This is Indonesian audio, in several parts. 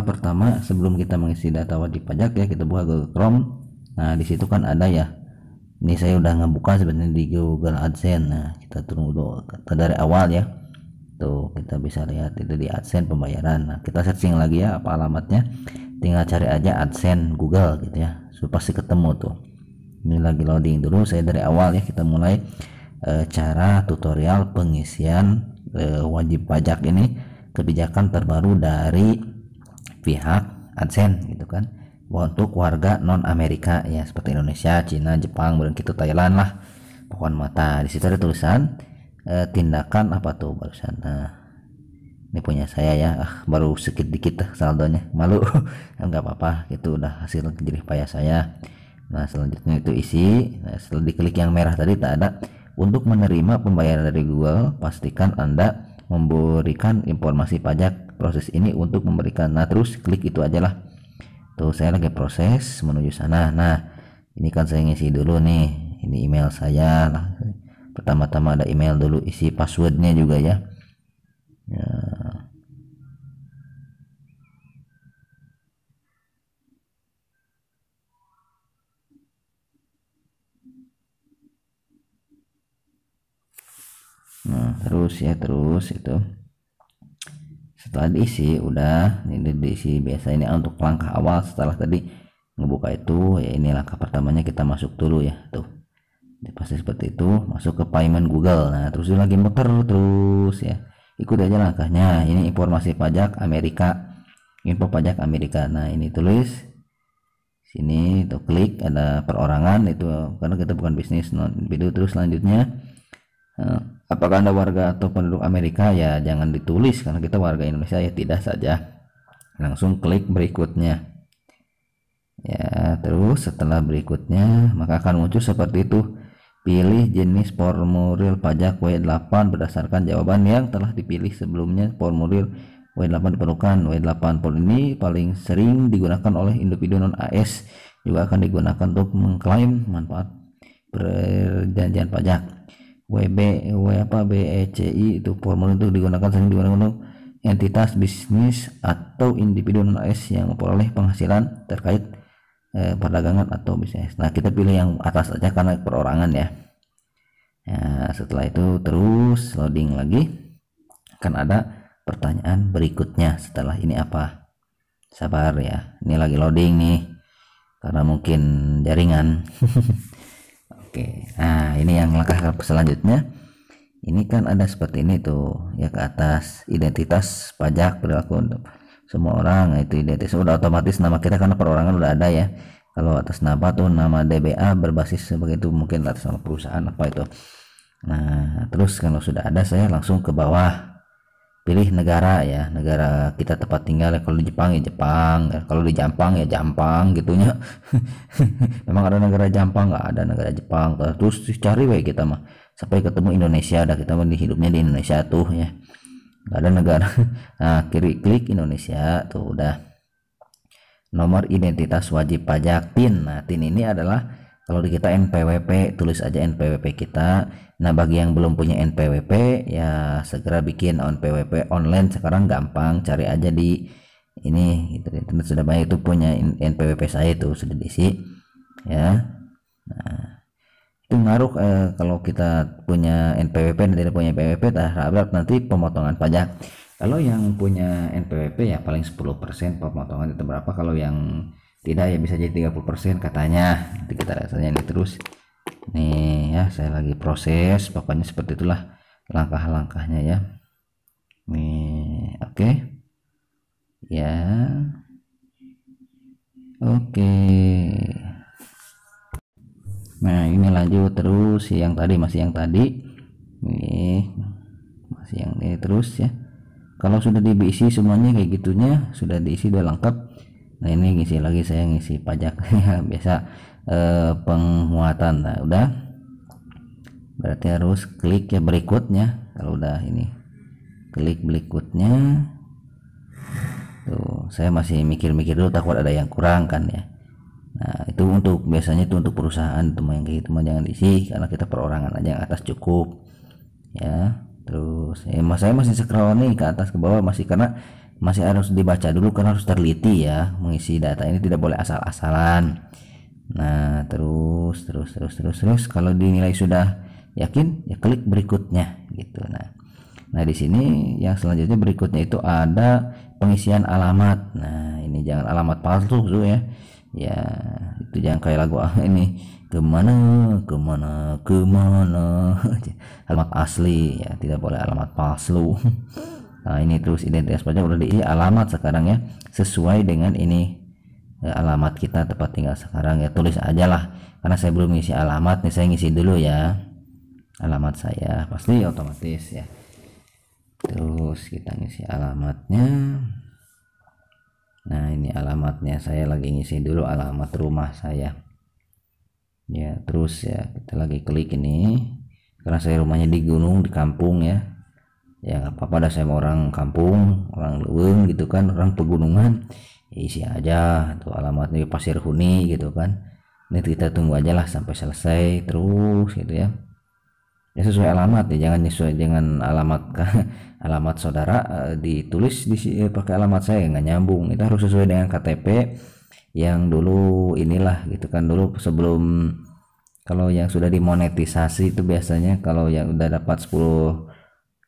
pertama sebelum kita mengisi data wajib pajak ya, kita buka Google Chrome. Nah di situ kan ada ya, ini saya udah ngebuka sebenarnya di Google AdSense. Nah kita tunggu dulu dari awal ya, tuh kita bisa lihat itu di AdSense pembayaran. Nah kita searching lagi ya apa alamatnya, tinggal cari aja AdSense Google gitu ya, pasti ketemu tuh. Ini lagi loading dulu, saya dari awal ya, kita mulai cara tutorial pengisian wajib pajak ini, kebijakan terbaru dari pihak AdSense gitu kan, untuk warga non Amerika ya, seperti Indonesia, Cina, Jepang, dan gitu Thailand lah pokoknya mata. Di situ ada tulisan tindakan apa tuh barusan. Nah ini punya saya ya, baru sedikit dikit saldonya, malu nggak apa-apa, itu udah hasil jerih payah saya. Nah selanjutnya itu isi. Nah, setelah diklik yang merah tadi tak ada untuk menerima pembayaran dari Google, pastikan Anda memberikan informasi pajak. Proses ini untuk memberikan, nah terus klik itu aja lah. Tuh saya lagi proses menuju sana. Nah ini kan saya ngisi dulu nih, ini email saya lah. Pertama-tama ada email dulu, isi passwordnya juga ya. Nah terus ya, terus itu setelah diisi udah ini diisi biasa. Ini untuk langkah awal setelah tadi ngebuka itu ya, ini langkah pertamanya kita masuk dulu ya, tuh pasti seperti itu, masuk ke payment Google. Nah terus lagi muter terus ya, ikut aja langkahnya. Ini informasi pajak Amerika, info pajak Amerika. Nah ini tulis sini tuh, klik ada perorangan itu karena kita bukan bisnis non video. Terus selanjutnya apakah Anda warga atau penduduk Amerika, ya jangan ditulis karena kita warga Indonesia ya, tidak saja, langsung klik berikutnya ya. Terus setelah berikutnya maka akan muncul seperti itu, pilih jenis formulir pajak W8 berdasarkan jawaban yang telah dipilih sebelumnya. Formulir W8 diperlukan. W8 ini paling sering digunakan oleh individu non AS, juga akan digunakan untuk mengklaim manfaat perjanjian pajak. BECI itu formulir itu sering digunakan untuk entitas bisnis atau individu non AS yang memperoleh penghasilan terkait perdagangan atau bisnis. Nah kita pilih yang atas aja karena perorangan ya. Nah, setelah itu terus loading lagi, kan ada pertanyaan berikutnya setelah ini apa, sabar ya, ini lagi loading nih karena mungkin jaringan. Oke, nah ini yang langkah selanjutnya. Ini kan ada seperti ini tuh ya, ke atas identitas pajak berlaku untuk semua orang. Nah, itu identitas udah otomatis nama kita karena perorangan udah ada ya. Kalau atas nama tuh nama DBA berbasis sebagai itu, mungkin atas nama perusahaan apa itu. Nah terus kalau sudah ada, saya langsung ke bawah pilih negara ya, negara kita tempat tinggal ya. Kalau di Jepang ya Jepang ya, kalau di Jampang ya Jampang gitunya. Memang ada negara Jampang, nggak ada negara Jepang. Terus cari we kita mah sampai ketemu Indonesia, ada kita mah hidupnya di Indonesia tuh ya, nggak ada negara. Nah klik Indonesia tuh udah. Nomor identitas wajib pajak PIN. Nah PIN ini adalah kalau di kita NPWP, tulis aja NPWP kita. Nah bagi yang belum punya NPWP ya segera bikin NPWP online, sekarang gampang, cari aja di ini gitu, internet sudah banyak itu punya NPWP saya itu sudah diisi ya. Nah itu ngaruh kalau kita punya NPWP dan tidak punya NPWP terhadap nanti pemotongan pajak. Kalau yang punya NPWP ya paling 10% pemotongan itu berapa, kalau yang tidak ya bisa jadi 30% katanya. Nanti kita rasanya ini terus nih ya, saya lagi proses, pokoknya seperti itulah langkah-langkahnya ya. Nih oke ya, oke. Nah ini lanjut terus yang tadi, masih yang tadi nih, masih yang ini terus ya. Kalau sudah diisi semuanya kayak gitunya, sudah diisi udah lengkap. Nah ini ngisi lagi, saya ngisi pajak ya biasa penguatan. Nah udah, berarti harus klik ya berikutnya. Kalau udah ini klik berikutnya tuh, saya masih mikir-mikir dulu takut ada yang kurang kan ya. Nah itu untuk biasanya itu untuk perusahaan itu yang kayak gitu mah jangan diisi, karena kita perorangan aja yang atas cukup ya. Terus saya masih scroll nih ke atas ke bawah masih, karena masih harus dibaca dulu, kan harus teliti ya, mengisi data ini tidak boleh asal-asalan. Nah terus kalau dinilai sudah yakin ya klik berikutnya gitu. Nah di sini yang selanjutnya berikutnya itu ada pengisian alamat. Nah ini jangan alamat palsu tuh ya, ya itu jangan kayak lagu ini kemana kemana kemana alamat asli ya, tidak boleh alamat palsu. Nah ini terus identitas pajak udah diisi alamat sekarang ya, sesuai dengan ini alamat kita tempat tinggal sekarang ya, tulis aja lah, karena saya belum ngisi alamat nih, saya ngisi dulu ya alamat saya, pasti otomatis ya. Terus kita ngisi alamatnya. Nah ini alamatnya, saya lagi ngisi dulu alamat rumah saya ya. Terus ya kita lagi klik ini, karena saya rumahnya di gunung, di kampung ya, ya nggak apa-apa dah, saya mau orang kampung, orang leuweung gitu kan, orang pegunungan ya, isi aja tuh alamatnya Pasir Huni gitu kan. Ini kita tunggu aja lah sampai selesai terus gitu ya, ya sesuai alamat ya, jangan sesuai dengan alamat alamat saudara ditulis di pakai alamat saya, nggak nyambung. Itu harus sesuai dengan KTP yang dulu inilah gitu kan, dulu sebelum, kalau yang sudah dimonetisasi itu biasanya kalau yang udah dapat 10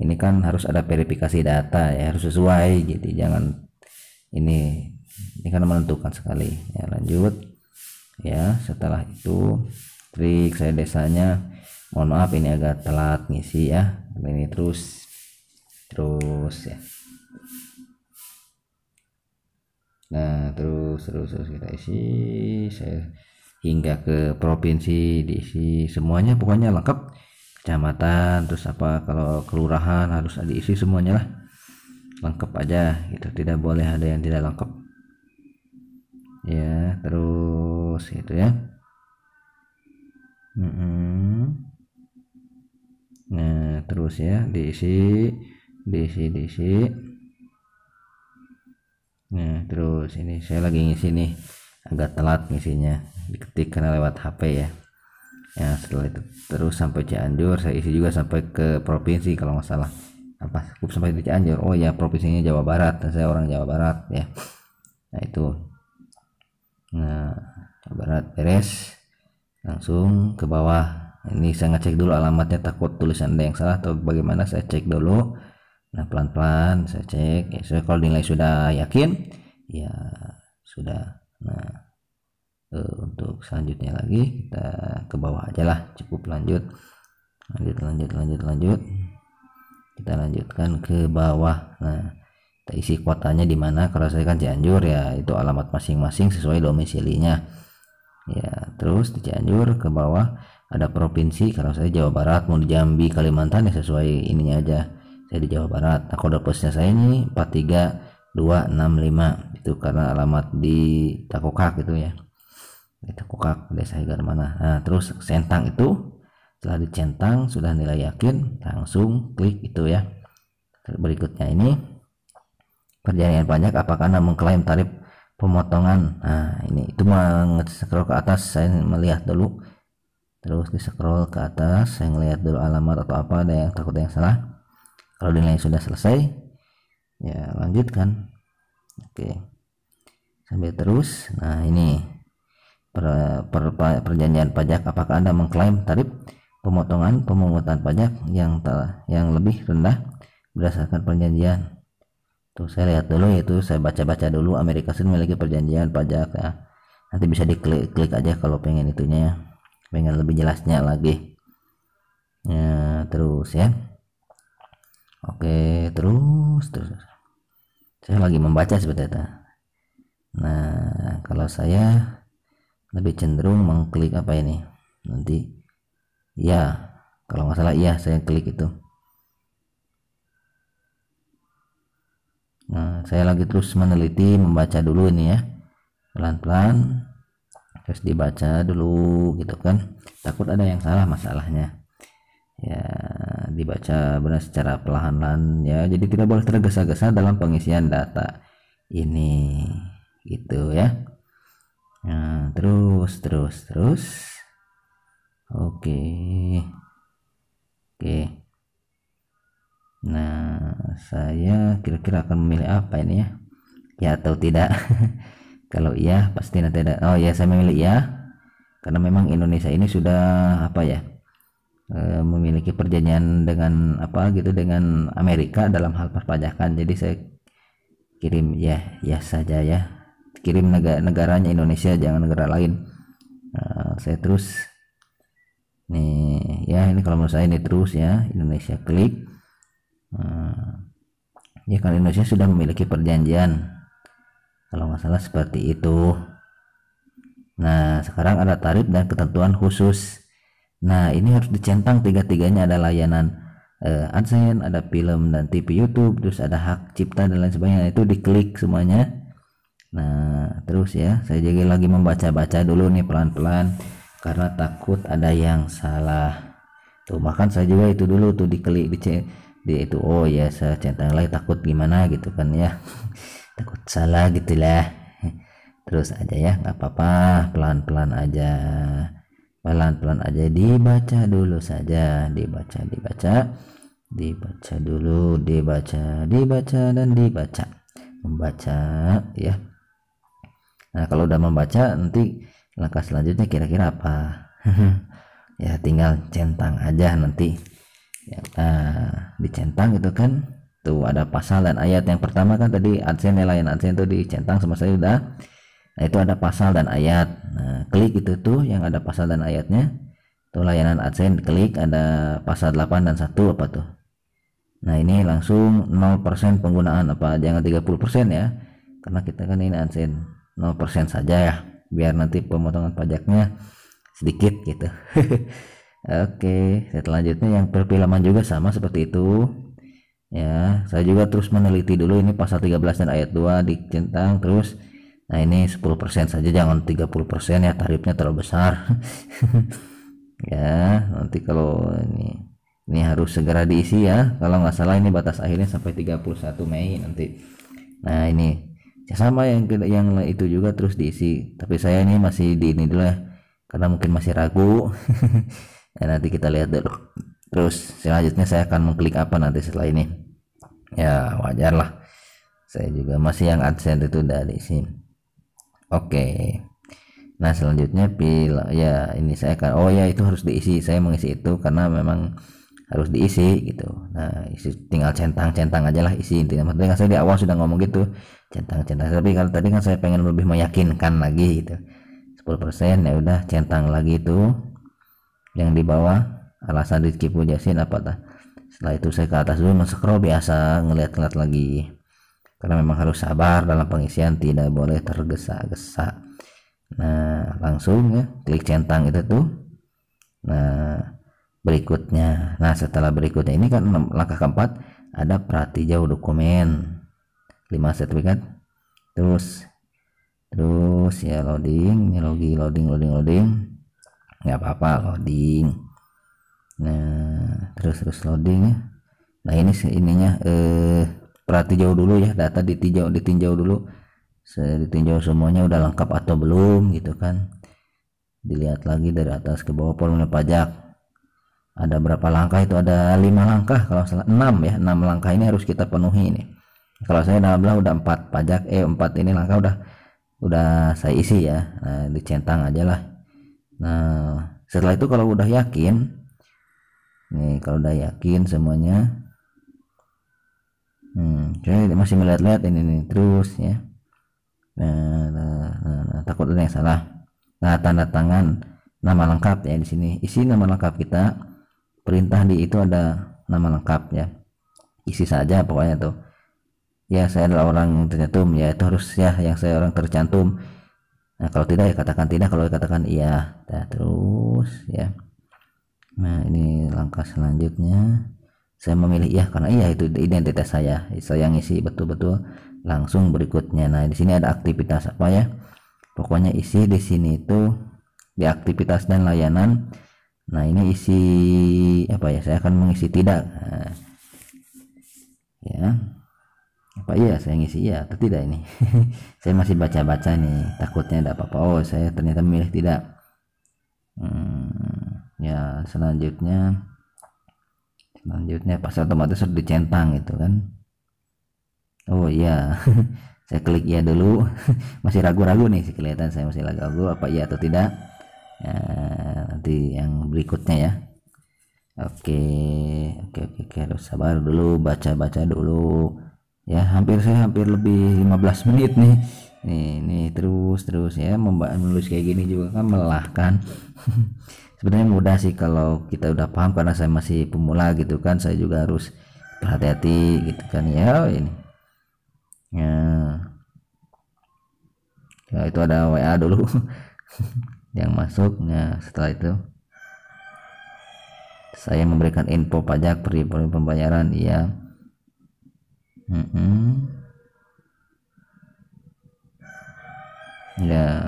ini kan harus ada verifikasi data ya, harus sesuai gitu, jangan ini kan menentukan sekali ya. Lanjut ya, setelah itu trik saya desanya, mohon maaf ini agak telat ngisi ya, ini terus ya. Nah terus kita isi, saya hingga ke provinsi diisi semuanya, pokoknya lengkap, kecamatan, terus apa kalau kelurahan harus diisi semuanya lah, lengkap aja gitu, tidak boleh ada yang tidak lengkap ya. Terus gitu ya. Nah terus ya diisi. Nah terus ini saya lagi ngisi nih, agak telat ngisinya, diketik karena lewat HP ya. Ya setelah itu terus sampai Cianjur, saya isi juga sampai ke provinsi kalau nggak salah, apa cukup sampai di Cianjur, oh ya provinsinya Jawa Barat, saya orang Jawa Barat ya. Nah itu, nah Jawa Barat beres, langsung ke bawah. Ini saya ngecek dulu alamatnya, takut tulisan ada yang salah atau bagaimana, saya cek dulu. Nah pelan-pelan saya cek ya, saya kalau nilai sudah yakin ya sudah. Nah untuk selanjutnya lagi kita ke bawah aja lah, cukup lanjut, kita lanjutkan ke bawah. Nah kita isi kotanya di mana, kalau saya kan Cianjur ya, itu alamat masing-masing sesuai domisilinya ya. Terus di Cianjur ke bawah ada provinsi, kalau saya Jawa Barat, mau di Jambi, Kalimantan ya sesuai ininya aja, saya di Jawa Barat. Nah kode posnya saya ini 43265 itu karena alamat di Takokak gitu ya, kita kokak desa Higar mana. Nah terus centang itu, setelah dicentang sudah nilai yakin, langsung klik itu ya. Berikutnya ini perjanjian pajak, apakah Anda mengklaim tarif pemotongan. Nah ini itu scroll ke atas, saya melihat dulu, terus di scroll ke atas saya melihat dulu alamat atau apa, ada yang takut yang salah. Kalau nilai sudah selesai ya lanjutkan, oke sambil terus. Nah ini perjanjian pajak, apakah Anda mengklaim tarif pemotongan pemungutan pajak yang lebih rendah berdasarkan perjanjian. Tuh saya lihat dulu, yaitu saya baca-baca dulu, Amerika Serikat memiliki perjanjian pajak ya. Nanti bisa diklik aja kalau pengen itunya, pengen lebih jelasnya lagi ya. Terus ya, oke terus saya lagi membaca seperti itu. Nah kalau saya lebih cenderung mengklik apa ini nanti ya, kalau nggak salah iya saya klik itu. Nah saya lagi terus meneliti, membaca dulu ini ya, pelan-pelan terus dibaca dulu gitu kan, takut ada yang salah masalahnya ya, dibaca benar secara perlahan-lahan ya, jadi tidak boleh tergesa-gesa dalam pengisian data ini gitu ya. Nah terus oke. Nah Saya kira-kira akan memilih apa ini ya, ya atau tidak. Kalau iya pasti nanti ada, oh ya saya memilih iya karena memang Indonesia ini sudah apa ya, memiliki perjanjian dengan apa gitu dengan Amerika dalam hal perpajakan. Jadi saya kirim ya, ya saja ya, kirim negaranya Indonesia, jangan negara lain. Saya terus nih ya, ini kalau menurut saya ini terus ya, Indonesia klik. Ya kan Indonesia sudah memiliki perjanjian kalau nggak salah seperti itu. Nah sekarang ada tarif dan ketentuan khusus. Nah ini harus dicentang tiga-tiganya, ada layanan AdSense, ada film dan TV YouTube, terus ada hak cipta dan lain sebagainya, itu diklik semuanya. Nah terus ya, saya juga lagi membaca-baca dulu nih pelan-pelan karena takut ada yang salah tuh. Bahkan saya juga itu dulu tuh diklik di itu, oh ya saya centang lagi, takut gimana gitu kan ya. Takut salah gitulah. Terus aja ya, nggak apa-apa, pelan-pelan aja, pelan-pelan aja, dibaca dulu saja, dibaca dulu, dibaca dan dibaca, membaca ya. Nah kalau udah membaca, nanti langkah selanjutnya kira-kira apa? Ya tinggal centang aja nanti ya. Nah dicentang itu kan tuh ada pasal dan ayat. Yang pertama kan tadi AdSense, layanan AdSense itu dicentang sama saya udah. Nah itu ada pasal dan ayat. Nah klik itu tuh yang ada pasal dan ayatnya tuh, layanan AdSense, klik ada pasal 8 dan 1 apa tuh. Nah ini langsung 0% penggunaan, apa jangan 30% ya, karena kita kan ini AdSense 0% saja ya, biar nanti pemotongan pajaknya sedikit gitu. Oke, selanjutnya yang perfilman juga sama seperti itu ya. Saya juga terus meneliti dulu ini pasal 13 dan ayat 2 dicentang terus. Nah ini 10% saja, jangan 30% ya, tarifnya terlalu besar. Ya nanti kalau ini harus segera diisi ya, kalau nggak salah ini batas akhirnya sampai 31 Mei nanti. Nah ini ya sama yang itu juga terus diisi, tapi saya ini masih di ini dulu ya karena mungkin masih ragu. Ya nanti kita lihat dulu, terus selanjutnya saya akan mengklik apa nanti setelah ini ya, wajar lah, saya juga masih yang AdSense itu udah diisi. Oke, nah selanjutnya ya ini saya akan, oh ya itu harus diisi, saya mengisi itu karena memang harus diisi gitu. Nah isi, tinggal centang aja lah isi intinya. Maksudnya saya di awal sudah ngomong gitu, centang, tapi kalau tadi kan saya pengen lebih meyakinkan lagi gitu, 10% ya udah centang lagi itu yang di bawah, alasan Rizky Pujasin apa dah. Setelah itu saya ke atas dulu men-scroll biasa, ngeliat lagi karena memang harus sabar dalam pengisian, tidak boleh tergesa-gesa. Nah langsung ya klik centang itu tuh. Nah berikutnya, nah setelah berikutnya ini kan langkah keempat ada pratinjau dokumen 5 sertifikat, terus ya loading nggak apa-apa loading. Nah terus loading ya. Nah ini ininya pratinjau dulu ya, data ditinjau dulu, ditinjau semuanya udah lengkap atau belum gitu kan. Dilihat lagi dari atas ke bawah formulir pajak ada berapa langkah, itu ada 5 langkah kalau salah, 6 ya, 6 langkah ini harus kita penuhi ini. Kalau saya udah 4 pajak 4 ini langkah udah saya isi ya. Nah dicentang aja lah. Nah setelah itu kalau udah yakin nih, kalau udah yakin semuanya, saya masih melihat ini nih terus ya. Nah, takut ada yang salah. Nah tanda tangan nama lengkap ya, di sini isi nama lengkap kita, perintah di itu ada nama lengkap ya, isi saja pokoknya tuh ya, saya adalah orang tercantum ya, itu harus ya yang saya orang tercantum. Nah kalau tidak ya katakan tidak, kalau katakan iya. Nah terus ya, nah ini langkah selanjutnya saya memilih iya karena iya itu identitas saya ngisi betul-betul. Langsung berikutnya, nah di sini ada aktivitas apa ya, pokoknya isi di sini itu di aktivitas dan layanan. Nah ini isi apa ya, saya akan mengisi tidak. Nah, ya apa iya saya ngisi iya atau tidak ini. Saya masih baca-baca nih, takutnya ada apa-apa, oh saya ternyata memilih tidak. Ya selanjutnya pasal otomatis harus dicentang itu kan. Oh iya. Saya klik ya dulu. Masih ragu-ragu nih, kelihatan saya masih ragu apa iya atau tidak. Nanti yang berikutnya ya. Oke, oke, harus sabar dulu, baca-baca dulu. Ya, saya hampir lebih 15 menit nih. Nih terus ya menulis kayak gini juga kan melelahkan. Sebenarnya mudah sih kalau kita udah paham, karena saya masih pemula gitu kan, saya juga harus berhati-hati gitu kan ya ini. Ya, itu ada WA dulu yang masuknya. Setelah itu saya memberikan info pajak pembayaran, iya. Ya,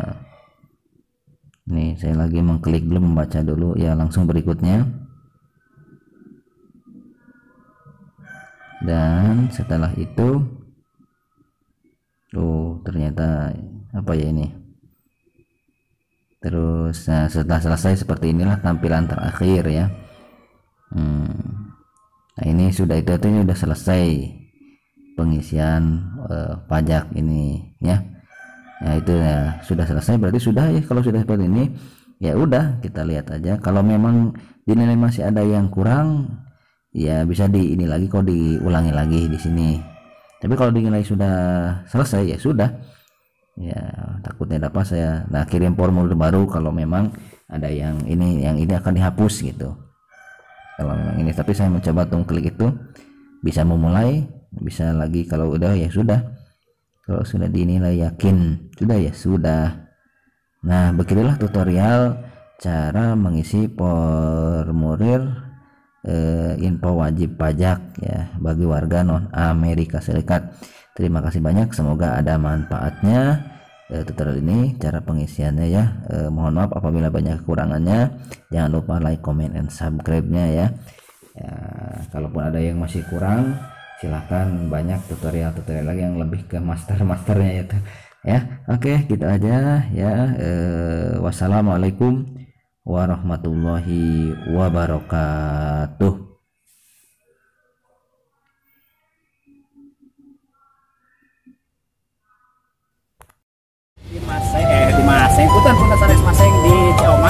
nih saya lagi mengklik dulu, membaca dulu ya, langsung berikutnya. Dan setelah itu ternyata apa ya ini, terus nah, setelah selesai seperti inilah tampilan terakhir ya. Nah ini sudah, itu artinya sudah selesai pengisian pajak ini ya. Nah itu ya sudah selesai, berarti sudah ya. Kalau sudah seperti ini ya udah, kita lihat aja. Kalau memang dinilai masih ada yang kurang ya bisa ini lagi, kok diulangi lagi di sini. Tapi kalau dinilai sudah selesai ya sudah ya, takutnya apa saya kirim formulir baru kalau memang ada yang ini akan dihapus gitu kalau memang ini. Tapi saya mencoba klik itu, bisa memulai, bisa lagi. Kalau udah ya sudah, kalau sudah dinilai yakin sudah ya sudah. Nah begitulah tutorial cara mengisi formulir info wajib pajak ya bagi warga non Amerika Serikat. Terima kasih banyak, semoga ada manfaatnya tutorial ini, cara pengisiannya ya. Mohon maaf apabila banyak kekurangannya. Jangan lupa like, comment, and subscribe-nya ya. Kalaupun ada yang masih kurang, silahkan, banyak tutorial-tutorial lagi yang lebih ke masternya itu ya. Oke, gitu aja ya. Wassalamualaikum warahmatullahi wabarakatuh. Di Maseng, Putan Pun Kasares Maseng di Ciamis.